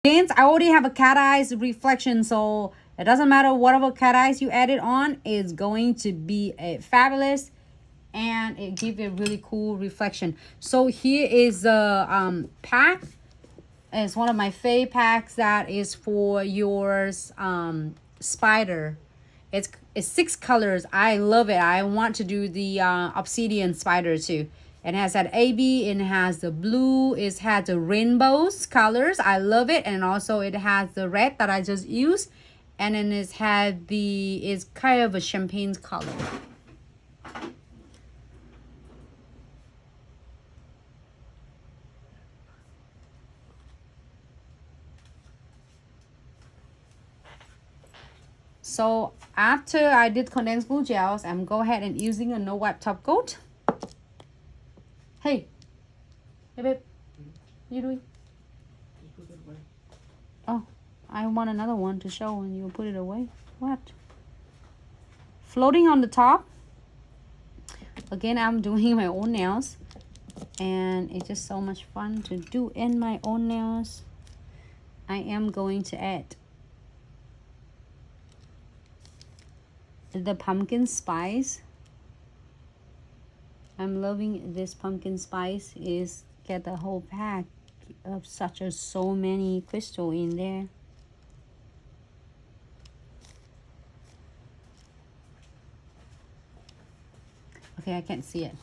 I already have a cat eyes reflection, so it doesn't matter whatever cat eyes you added on, it's going to be a fabulous, and it gives a really cool reflection. So here is the pack. It's one of my fave packs that is for yours spider. It's 6 colors. I love it. I want to do the obsidian spider too. It has that AB, it has the blue, it has the rainbows colors. I love it. And also it has the red that I just used. And then it's had it's kind of a champagne color. So after I did condensed glue gels, I'm go ahead and using a no wipe top coat. Hey babe, what are you doing? Oh, I want another one to show when you put it away. What? Floating on the top. Again, I'm doing my own nails, and it's just so much fun to do in my own nails. I am going to add the pumpkin spice. I'm loving this pumpkin spice. Is get the whole pack of so many crystal in there. Okay, I can't see it.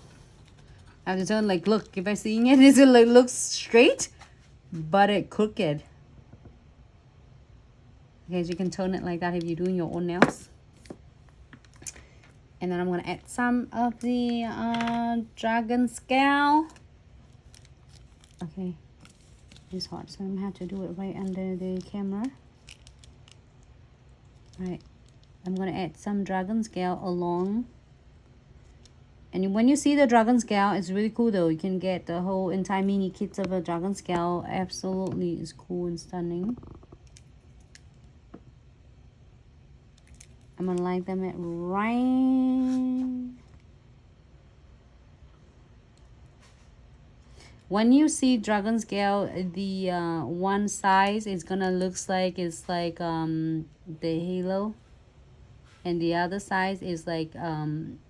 I have to turn, like, look, if I seeing it, is it like looks straight, but it crooked. Okay, so you can turn it like that if you're doing your own nails. And then I'm gonna add some of the dragon scale. Okay, it's hot, so I'm gonna have to do it right under the camera. Right, I'm gonna add some dragon scale along. And when you see the dragon scale, it's really cool though. You can get the whole entire mini kits of a dragon scale. Absolutely is cool and stunning. I'm gonna like them at right. When you see dragon scale, the one size is gonna looks like it's like the halo, and the other size is like kind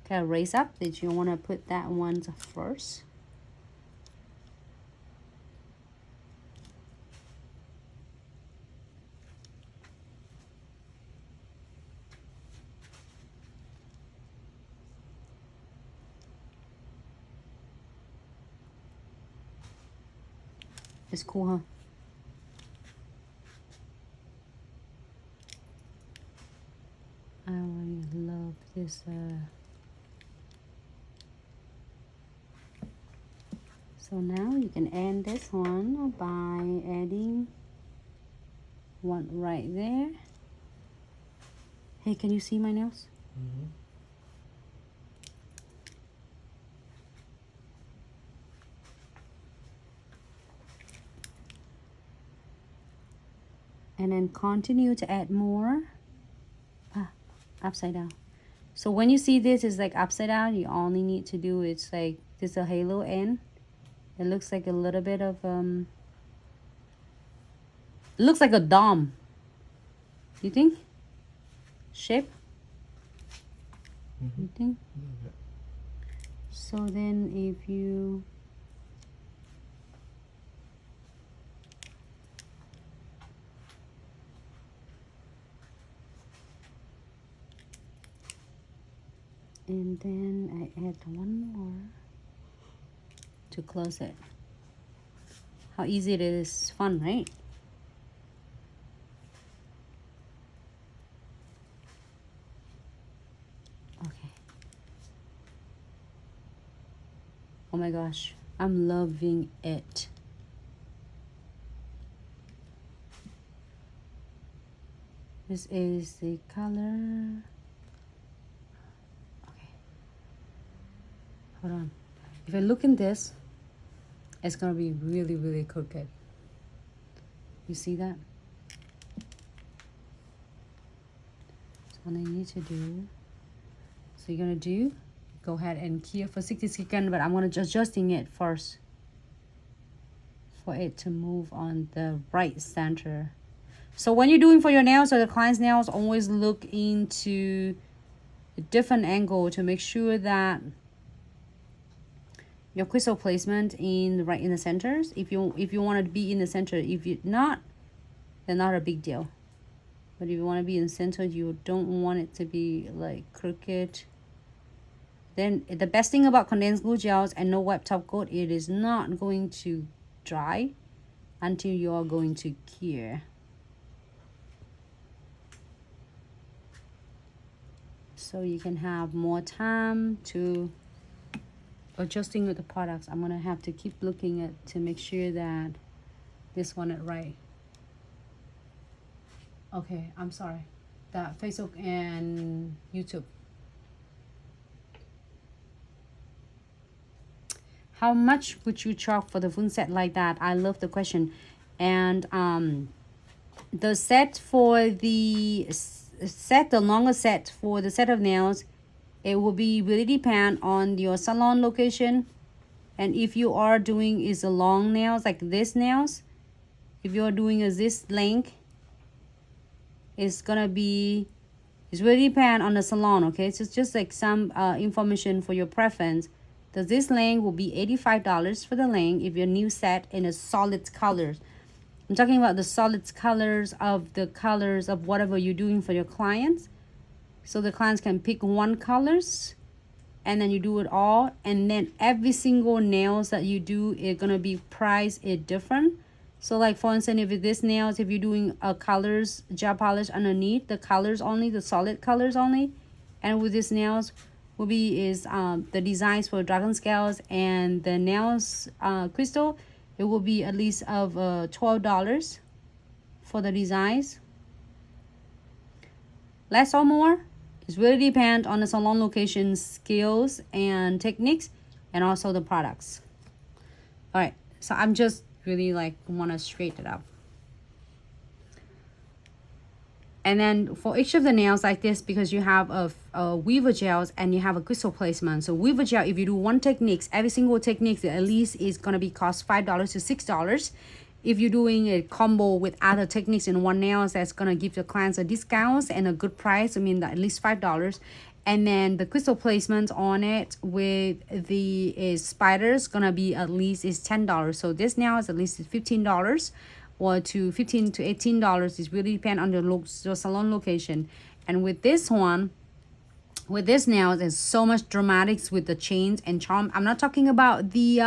of raise up. Did you want to put that one first? It's cool, huh? I really love this. So now you can end this one by adding one right there. Hey, can you see my nails? Mm-hmm. And then continue to add more. Upside down. So when you see this is like upside down, you only need to do, it's like this a halo end. It looks like a little bit of it looks like a dome. You think? Shape? You think? So then if you and then I add one more to close it. How easy it is. Fun, right? Okay. Oh my gosh, I'm loving it. This is the color. Okay. Hold on. If I look in this, it's gonna be really, really crooked. You see that? So what I need to do, so you're gonna do, go ahead and key for 60 seconds, but I'm gonna just adjusting it first. for it to move on the right center. So when you're doing for your nails or the client's nails, always look into a different angle to make sure that your crystal placement in right in the centers. If you want to be in the center, if you're not, then not a big deal. But if you want to be in the center, you don't want it to be like crooked. Then the best thing about condensed glue gels and no wet top coat, it is not going to dry until you are going to cure. So you can have more time to adjusting with the products. I'm gonna have to keep looking at to make sure that this one is right. Okay, I'm sorry. That Facebook and YouTube. How much would you charge for the full set like that? I love the question. And the set for the longer set for the set of nails, it will be really depend on your salon location. And if you are doing is a long nails like this nails, if you're doing a this length, it's gonna be, it's really depend on the salon. Okay, so it's just like some information for your preference. This length will be $85 for the length if your new set in a solid colors. I'm talking about the solid colors of whatever you're doing for your clients. So the clients can pick one colors and then you do it all. And then every single nails that you do is going to be priced different. So like for instance, if this nails, if you're doing a colors gel polish underneath, the colors only, the solid colors only. And with this nails will be the designs for dragon scales and the nails crystal. It will be at least of $12 for the designs. Less or more, it really depends on the salon location, skills and techniques, and also the products. All right, so I'm just really like want to straighten it up. And then for each of the nails like this, because you have a weaver gels and you have a crystal placement. So weaver gel, if you do one techniques, every single technique at least is going to be cost $5 to $6. If you're doing a combo with other techniques in one nails, that's going to give the clients a discount and a good price. I mean, at least $5. And then the crystal placement on it with the spiders going to be at least is $10. So this nail is at least $15. Or to $15 to $18. It really depends on your salon location. And with this one, with this nail, there's so much dramatics with the chains and charm. I'm not talking about the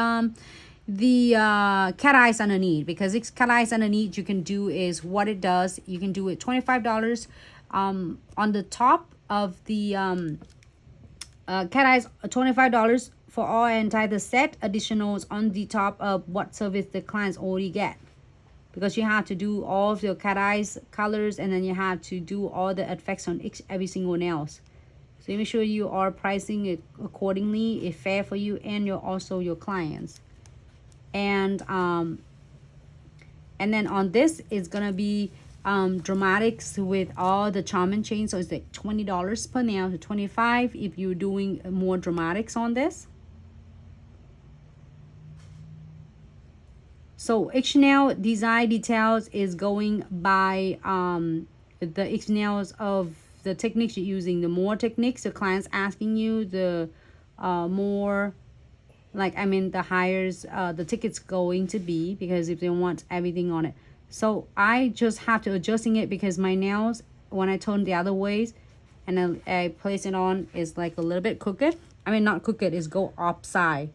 cat eyes underneath, because it's cat eyes underneath. You can do is what it does. You can do it $25 on the top of the cat eyes, $25 for all entire set. Additionals on the top of what service the clients already get. Because you have to do all of your cat eyes colors, and then you have to do all the effects on every single nails. So make sure you are pricing it accordingly, it's fair for you and also your clients. And then on this is gonna be dramatics with all the charm and chain. So it's like $20 per nail to $25 if you're doing more dramatics on this. So each nail design details is going by the each nails of the techniques you're using. The more techniques the client's asking you, the more, like, I mean, the higher the ticket's going to be, because if they want everything on it. So I just have to adjusting it because my nails, when I turn the other ways and then I place it on, is like a little bit crooked. I mean, not crooked, is go upside.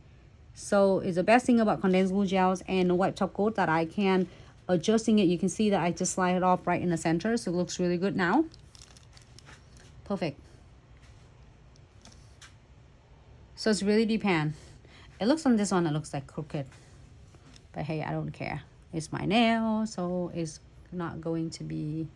So it's the best thing about condensed glue gels and the white top coat that I can adjusting it. You can see that I just slide it off right in the center, so it looks really good now. Perfect. So it's really depend. It looks on this one, it looks like crooked, but hey, I don't care. It's my nail, so it's not going to be